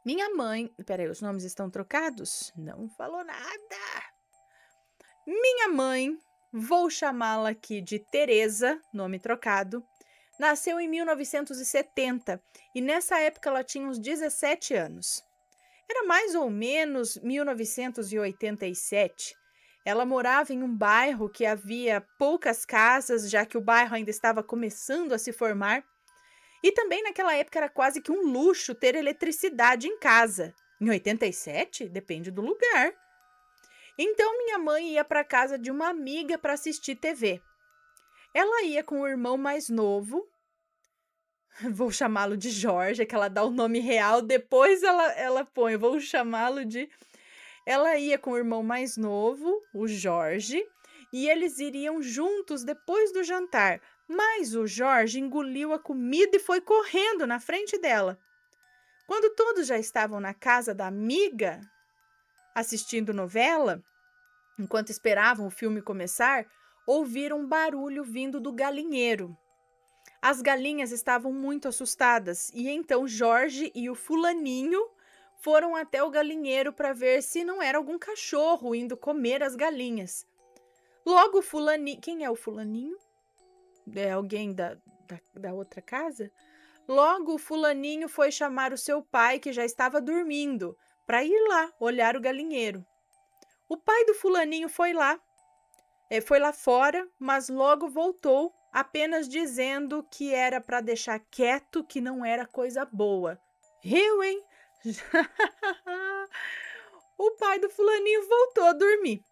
Minha mãe... Peraí, os nomes estão trocados? Não falou nada. Minha mãe, vou chamá-la aqui de Teresa, nome trocado, nasceu em 1970 e nessa época ela tinha uns 17 anos. Era mais ou menos 1987. Ela morava em um bairro que havia poucas casas, já que o bairro ainda estava começando a se formar. E também naquela época era quase que um luxo ter eletricidade em casa. Em 87, depende do lugar. Então minha mãe ia para casa de uma amiga para assistir TV. Ela ia com o irmão mais novo, vou chamá-lo de Jorge, que ela dá o nome real, depois ela põe, vou chamá-lo de... Ela ia com o irmão mais novo, o Jorge, e eles iriam juntos depois do jantar. Mas o Jorge engoliu a comida e foi correndo na frente dela. Quando todos já estavam na casa da amiga, assistindo novela, enquanto esperavam o filme começar, ouviram um barulho vindo do galinheiro. As galinhas estavam muito assustadas e então Jorge e o fulaninho foram até o galinheiro para ver se não era algum cachorro indo comer as galinhas. Logo o fulaninho... Quem é o fulaninho? É alguém da outra casa? Logo o fulaninho foi chamar o seu pai, que já estava dormindo, para ir lá olhar o galinheiro. O pai do fulaninho foi lá fora, mas logo voltou, apenas dizendo que era para deixar quieto, que não era coisa boa. Riu, hein? O pai do fulaninho voltou a dormir.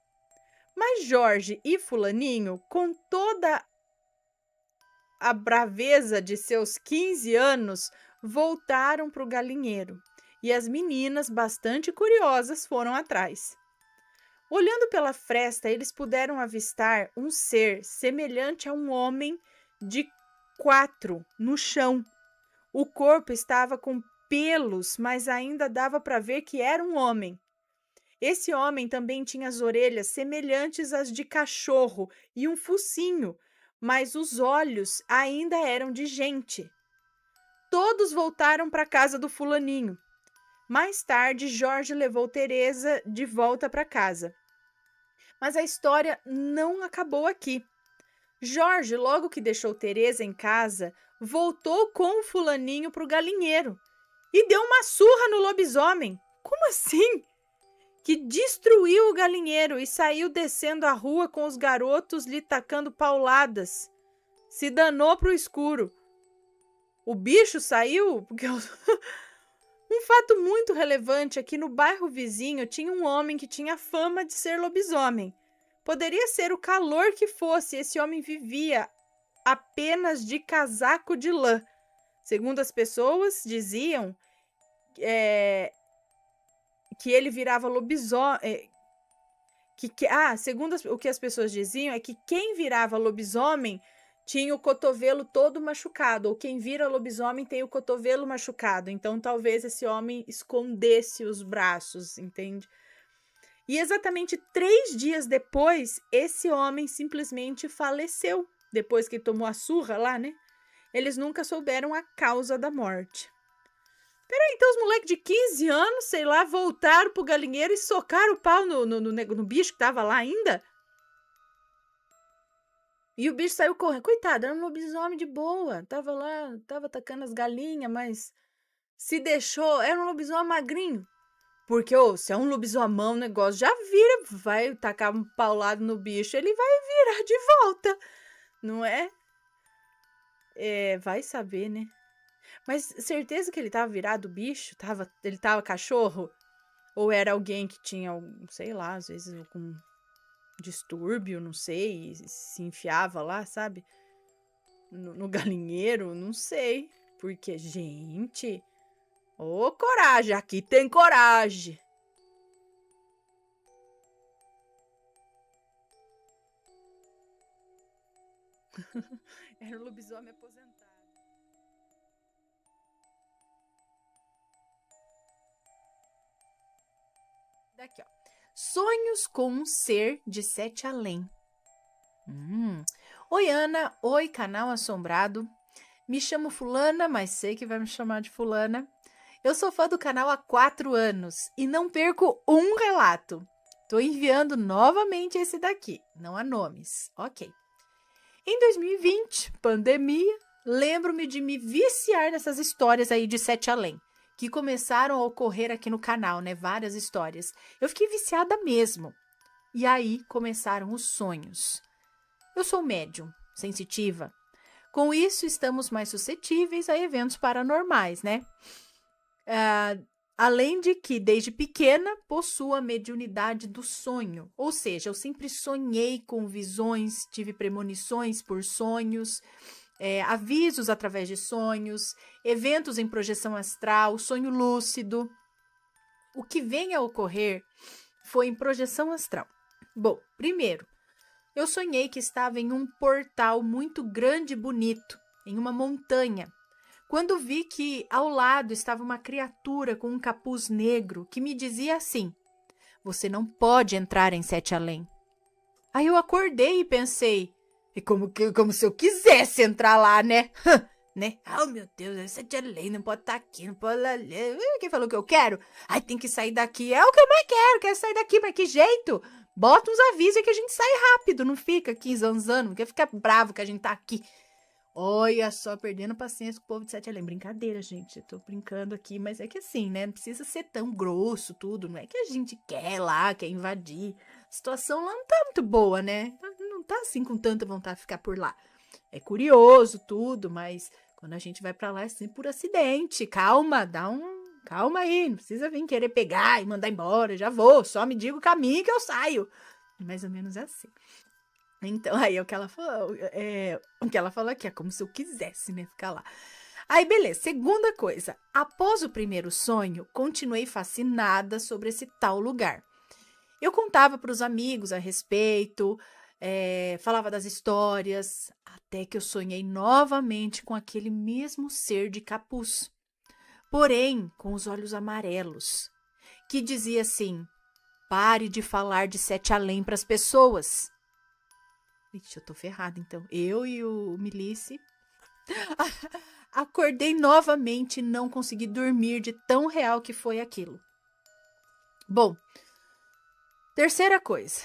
Mas Jorge e fulaninho, com toda a braveza de seus 15 anos, voltaram para o galinheiro e as meninas, bastante curiosas, foram atrás. Olhando pela fresta, eles puderam avistar um ser semelhante a um homem de 4 no chão. O corpo estava com pelos, mas ainda dava para ver que era um homem. Esse homem também tinha as orelhas semelhantes às de cachorro e um focinho, mas os olhos ainda eram de gente. Todos voltaram para a casa do fulaninho. Mais tarde, Jorge levou Teresa de volta para casa. Mas a história não acabou aqui. Jorge, logo que deixou Teresa em casa, voltou com o fulaninho para o galinheiro e deu uma surra no lobisomem. Como assim? Que destruiu o galinheiro e saiu descendo a rua com os garotos lhe tacando pauladas. Se danou pro escuro. O bicho saiu porque... Um fato muito relevante é que no bairro vizinho tinha um homem que tinha fama de ser lobisomem. Poderia ser o calor que fosse, esse homem vivia apenas de casaco de lã. Segundo as pessoas diziam, que ele virava lobisomem. Segundo o que as pessoas diziam, é que quem virava lobisomem tinha o cotovelo todo machucado, ou quem vira lobisomem tem o cotovelo machucado. Então, talvez esse homem escondesse os braços, entende? E exatamente 3 dias depois, esse homem simplesmente faleceu. Depois que tomou a surra lá, né? Eles nunca souberam a causa da morte. Peraí, então os moleques de 15 anos, sei lá, voltaram pro galinheiro e socaram o pau no bicho que tava lá ainda? E o bicho saiu correndo. Coitado, era um lobisomem de boa. Tava lá, tava atacando as galinhas, mas se deixou, era um lobisomem magrinho. Porque, se é um lobisomão, o negócio já vira, vai tacar um paulado no bicho, ele vai virar de volta, não é? Vai saber, né? Mas certeza que ele tava virado bicho? Ele tava cachorro? Ou era alguém que tinha, sei lá, às vezes algum distúrbio, não sei, e se enfiava lá, sabe? No galinheiro, não sei. Porque, gente... Ô, coragem, aqui tem coragem. Era um lobisomem aposentado. Daqui, ó. Sonhos com um ser de 7 além. Oi, Ana. Oi, canal assombrado. Me chamo fulana, mas sei que vai me chamar de fulana. Eu sou fã do canal há 4 anos e não perco um relato. Tô enviando novamente esse daqui. Não há nomes. Ok. Em 2020, pandemia, lembro-me de me viciar nessas histórias aí de 7 além, que começaram a ocorrer aqui no canal, né? Várias histórias. Eu fiquei viciada mesmo. E aí começaram os sonhos. Eu sou médium, sensitiva. Com isso, estamos mais suscetíveis a eventos paranormais, né? Além de que, desde pequena, possuo a mediunidade do sonho. Ou seja, eu sempre sonhei com visões, tive premonições por sonhos, avisos através de sonhos, eventos em projeção astral, sonho lúcido. O que vem a ocorrer foi em projeção astral. Bom, primeiro, eu sonhei que estava em um portal muito grande e bonito, em uma montanha. Quando vi que ao lado estava uma criatura com um capuz negro que me dizia assim: você não pode entrar em 7 além. Aí eu acordei e pensei: é como se eu quisesse entrar lá, né? Né? Oh, meu Deus, é 7 além, não pode estar aqui, não pode lá. Quem falou que eu quero? Ai, tem que sair daqui. É o que eu mais quero sair daqui, mas que jeito? Bota uns avisos que a gente sai rápido, não fica aqui zanzando, não quer ficar bravo que a gente tá aqui. Olha só, perdendo paciência com o povo de 7 além. Brincadeira, gente. Eu tô brincando aqui, mas é que assim, né? Não precisa ser tão grosso tudo. Não é que a gente quer lá, quer invadir. A situação lá não tá muito boa, né? Não tá assim com tanta vontade de ficar por lá. É curioso tudo, mas quando a gente vai pra lá é sempre por acidente. Calma, calma aí. Não precisa vir querer pegar e mandar embora. Já vou, só me diga o caminho que eu saio. Mais ou menos assim. Então, aí o que ela falou aqui é como se eu quisesse, né, ficar lá. Aí, beleza. Segunda coisa. Após o primeiro sonho, continuei fascinada sobre esse tal lugar. Eu contava para os amigos a respeito, falava das histórias, até que eu sonhei novamente com aquele mesmo ser de capuz, porém com os olhos amarelos, que dizia assim: pare de falar de Sete Além para as pessoas. Ixi, eu tô ferrada, então. Eu e o Milice acordei novamente e não consegui dormir de tão real que foi aquilo. Bom, terceira coisa.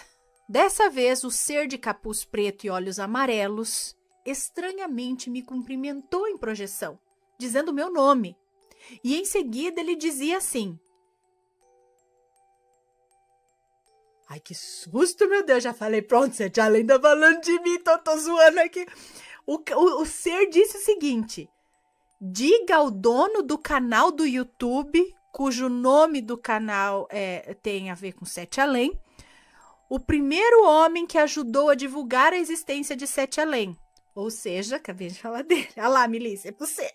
Dessa vez, o ser de capuz preto e olhos amarelos estranhamente me cumprimentou em projeção, dizendo meu nome. E em seguida ele dizia assim: ai, que susto, meu Deus, já falei, pronto, Sete Além tá falando de mim, tô zoando aqui. O ser disse o seguinte: diga ao dono do canal do YouTube, cujo nome do canal tem a ver com Sete Além, o primeiro homem que ajudou a divulgar a existência de Sete Além. Ou seja, acabei de falar dele. Olha lá, Melissa, é pra você.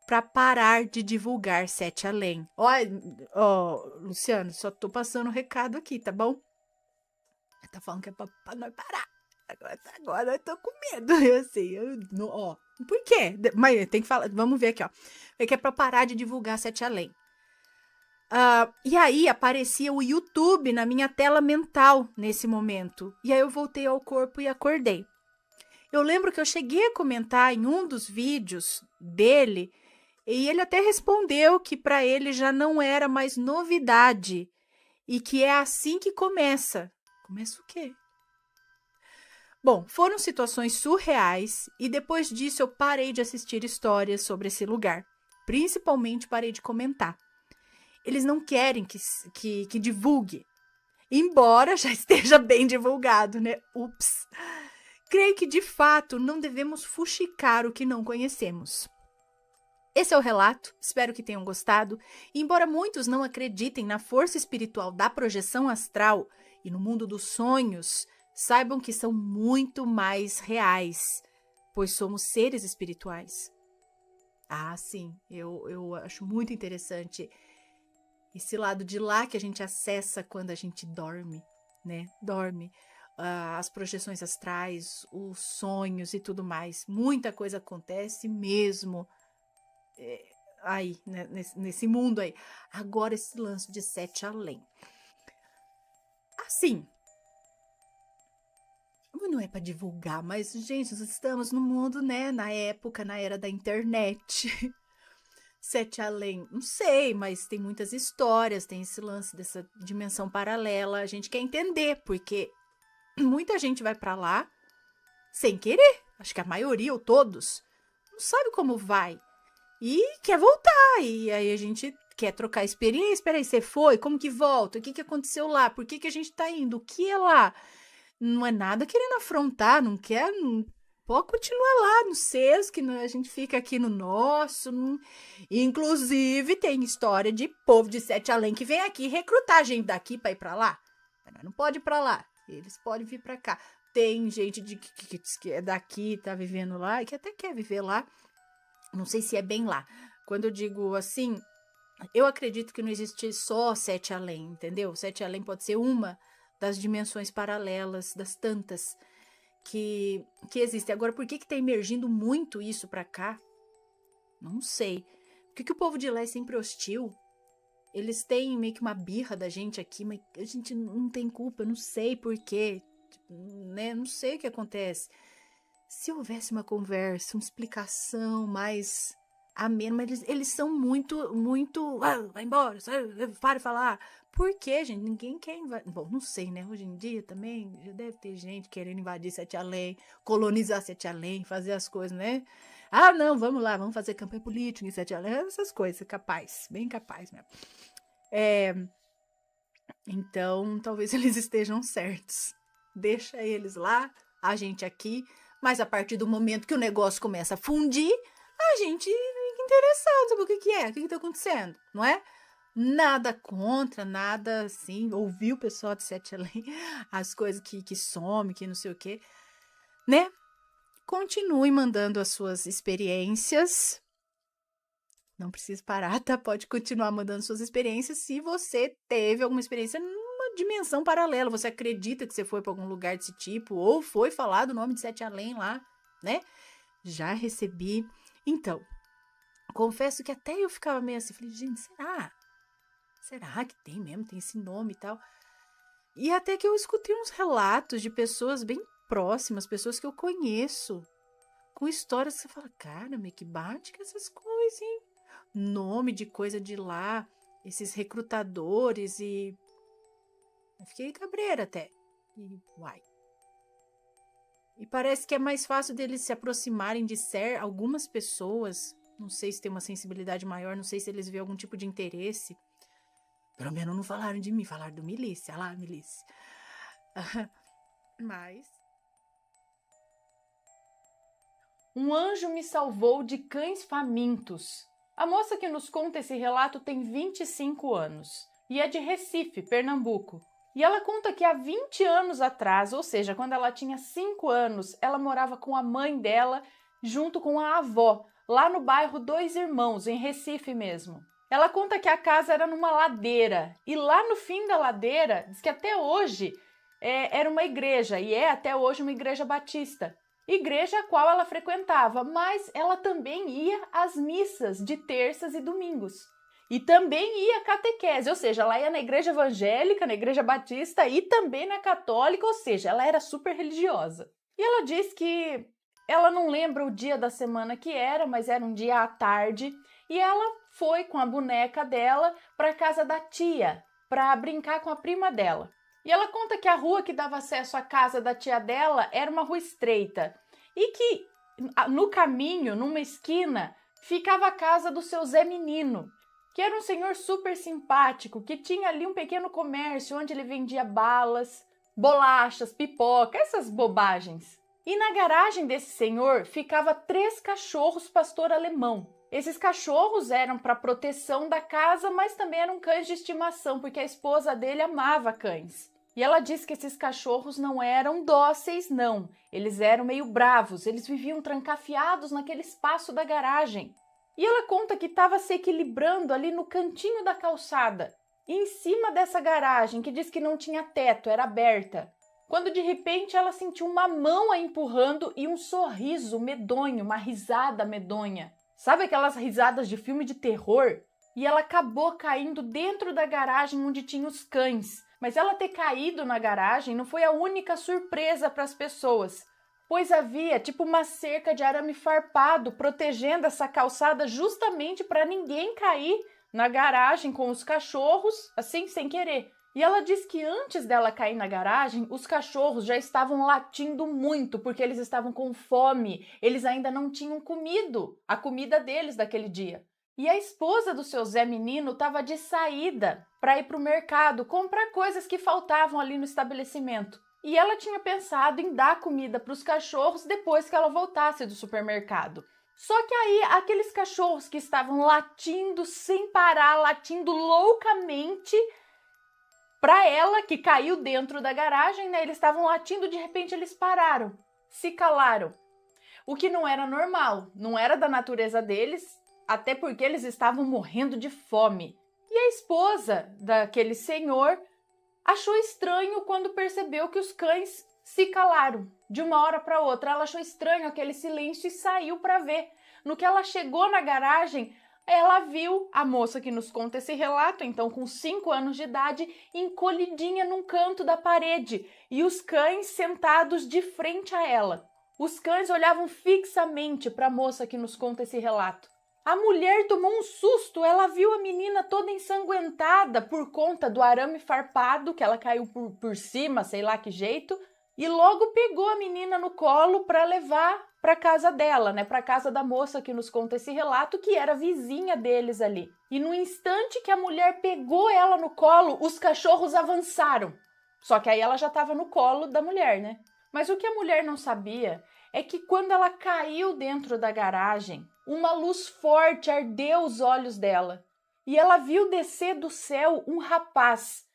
Para parar de divulgar Sete Além. Ó, Luciano, só tô passando o recado aqui, tá bom? Tá falando que é pra nós parar. Agora eu tô com medo. Por quê? Mas tem que falar, vamos ver aqui, ó. É que é pra parar de divulgar Sete Além. E aí aparecia o YouTube na minha tela mental nesse momento. E aí eu voltei ao corpo e acordei. Eu lembro que eu cheguei a comentar em um dos vídeos dele, e ele até respondeu que para ele já não era mais novidade e que é assim que começa. Começa o quê? Bom, foram situações surreais e depois disso eu parei de assistir histórias sobre esse lugar. Principalmente parei de comentar. Eles não querem que divulgue, embora já esteja bem divulgado, né? Ups! Creio que, de fato, não devemos fuxicar o que não conhecemos. Esse é o relato, espero que tenham gostado. E, embora muitos não acreditem na força espiritual da projeção astral e no mundo dos sonhos, saibam que são muito mais reais, pois somos seres espirituais. Ah, sim, eu acho muito interessante esse lado de lá que a gente acessa quando a gente dorme, né? Dorme. As projeções astrais, os sonhos e tudo mais. Muita coisa acontece mesmo aí, né, nesse mundo aí. Agora esse lance de Sete Além. Assim, não é para divulgar, mas, gente, nós estamos no mundo, né, na era da internet. Sete Além, não sei, mas tem muitas histórias, tem esse lance dessa dimensão paralela. A gente quer entender, porque muita gente vai pra lá sem querer. Acho que a maioria ou todos não sabe como vai e quer voltar. E aí a gente quer trocar experiência. Peraí, você foi? Como que volta? O que aconteceu lá? Por que a gente tá indo? O que é lá? Não é nada querendo afrontar, não quer. Não, pode continuar lá no seus, que a gente fica aqui no nosso. Inclusive, tem história de povo de Sete Além que vem aqui recrutar a gente daqui pra ir pra lá. Mas não pode ir pra lá. Eles podem vir pra cá. Tem gente que é daqui, tá vivendo lá, e que até quer viver lá. Não sei se é bem lá. Quando eu digo assim, eu acredito que não existe só Sete Além, entendeu? Sete Além pode ser uma das dimensões paralelas, das tantas que existem. Agora, por que tá emergindo muito isso pra cá? Não sei. Por que o povo de lá é sempre hostil? Eles têm meio que uma birra da gente aqui, mas a gente não tem culpa, não sei por quê, né? Não sei o que acontece. Se houvesse uma conversa, uma explicação mais amena, mas eles são muito, vai embora, para de falar. Por quê, gente? Ninguém quer invadir. Bom, não sei, né? Hoje em dia também já deve ter gente querendo invadir Sete Além, colonizar Sete Além, fazer as coisas, né? Ah, não, vamos lá, vamos fazer campanha política em Sete Além, essas coisas, capaz, bem capaz mesmo. Então, talvez eles estejam certos. Deixa eles lá, a gente aqui, mas a partir do momento que o negócio começa a fundir, a gente fica interessado sobre o que é, o que tá acontecendo, não é? Nada contra, nada assim, ouvir o pessoal de Sete Além, as coisas que some, que não sei o quê, né? Continue mandando as suas experiências. Não precisa parar, tá? Pode continuar mandando suas experiências. Se você teve alguma experiência, dimensão paralela. Você acredita que você foi para algum lugar desse tipo, ou foi falado o nome de Sete Além lá, né? Já recebi. Então, confesso que até eu ficava meio assim, falei, gente, será? Será que tem mesmo? Tem esse nome e tal? E até que eu escutei uns relatos de pessoas bem próximas, pessoas que eu conheço, com histórias que você fala, cara, meio que bate com essas coisas, hein? Nome de coisa de lá, esses recrutadores e... Eu fiquei cabreira até. E uai. E parece que é mais fácil deles se aproximarem de algumas pessoas. Não sei se tem uma sensibilidade maior, não sei se eles veem algum tipo de interesse. Pelo menos não falaram de mim, falaram do Milícia. Olha lá, Milícia. Mas... Um anjo me salvou de cães famintos. A moça que nos conta esse relato tem 25 anos e é de Recife, Pernambuco. E ela conta que há 20 anos atrás, ou seja, quando ela tinha 5 anos, ela morava com a mãe dela junto com a avó, lá no bairro Dois Irmãos, em Recife mesmo. Ela conta que a casa era numa ladeira e lá no fim da ladeira, diz que até hoje era uma igreja e é até hoje uma igreja batista. Igreja a qual ela frequentava, mas ela também ia às missas de terças e domingos. E também ia à catequese, ou seja, ela ia na igreja evangélica, na igreja batista e também na católica, ou seja, ela era super religiosa. E ela diz que ela não lembra o dia da semana que era, mas era um dia à tarde, e ela foi com a boneca dela para a casa da tia, para brincar com a prima dela. E ela conta que a rua que dava acesso à casa da tia dela era uma rua estreita e que no caminho, numa esquina, ficava a casa do seu Zé Menino, que era um senhor super simpático, que tinha ali um pequeno comércio onde ele vendia balas, bolachas, pipoca, essas bobagens. E na garagem desse senhor ficava 3 cachorros pastor alemão. Esses cachorros eram para proteção da casa, mas também eram cães de estimação, porque a esposa dele amava cães. E ela diz que esses cachorros não eram dóceis, não. Eles eram meio bravos, eles viviam trancafiados naquele espaço da garagem. E ela conta que estava se equilibrando ali no cantinho da calçada, em cima dessa garagem, que diz que não tinha teto, era aberta. Quando de repente ela sentiu uma mão a empurrando e um sorriso medonho, uma risada medonha. Sabe aquelas risadas de filme de terror? E ela acabou caindo dentro da garagem onde tinha os cães. Mas ela ter caído na garagem não foi a única surpresa para as pessoas, pois havia tipo uma cerca de arame farpado protegendo essa calçada justamente para ninguém cair na garagem com os cachorros, assim, sem querer. E ela diz que antes dela cair na garagem, os cachorros já estavam latindo muito, porque eles estavam com fome, eles ainda não tinham comido a comida deles daquele dia. E a esposa do seu Zé Menino estava de saída para ir para o mercado comprar coisas que faltavam ali no estabelecimento. E ela tinha pensado em dar comida para os cachorros depois que ela voltasse do supermercado. Só que aí, aqueles cachorros que estavam latindo sem parar, latindo loucamente, para ela, que caiu dentro da garagem, né? Eles estavam latindo, de repente eles pararam, se calaram. O que não era normal, não era da natureza deles, até porque eles estavam morrendo de fome. E a esposa daquele senhor achou estranho quando percebeu que os cães se calaram de uma hora para outra. Ela achou estranho aquele silêncio e saiu para ver. No que ela chegou na garagem, ela viu a moça que nos conta esse relato, então com 5 anos de idade, encolhidinha num canto da parede e os cães sentados de frente a ela. Os cães olhavam fixamente para a moça que nos conta esse relato. A mulher tomou um susto, ela viu a menina toda ensanguentada por conta do arame farpado, que ela caiu por cima, sei lá que jeito, e logo pegou a menina no colo para levar para casa dela, né, para casa da moça que nos conta esse relato, que era vizinha deles ali. E no instante que a mulher pegou ela no colo, os cachorros avançaram. Só que aí ela já estava no colo da mulher, né? Mas o que a mulher não sabia é que quando ela caiu dentro da garagem, uma luz forte ardeu os olhos dela e ela viu descer do céu um rapaz.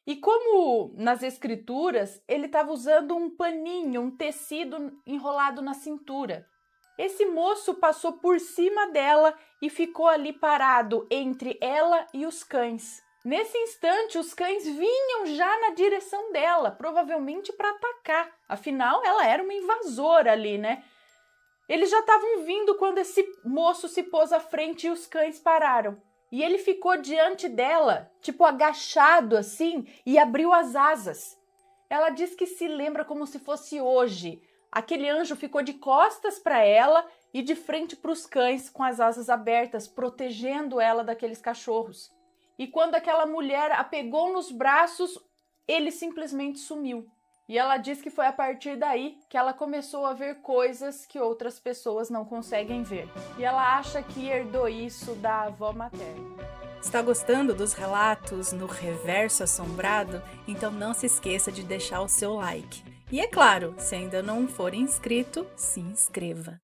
E como nas escrituras, ele estava usando um paninho, um tecido enrolado na cintura. Esse moço passou por cima dela e ficou ali parado entre ela e os cães. Nesse instante, os cães vinham já na direção dela, provavelmente para atacar. Afinal, ela era uma invasora ali, né? Eles já estavam vindo quando esse moço se pôs à frente e os cães pararam. E ele ficou diante dela, tipo agachado assim, e abriu as asas. Ela diz que se lembra como se fosse hoje. Aquele anjo ficou de costas para ela e de frente para os cães com as asas abertas, protegendo ela daqueles cachorros. E quando aquela mulher a pegou nos braços, ele simplesmente sumiu. E ela diz que foi a partir daí que ela começou a ver coisas que outras pessoas não conseguem ver. E ela acha que herdou isso da avó materna. Está gostando dos relatos no Reverso Assombrado? Então não se esqueça de deixar o seu like. E é claro, se ainda não for inscrito, se inscreva.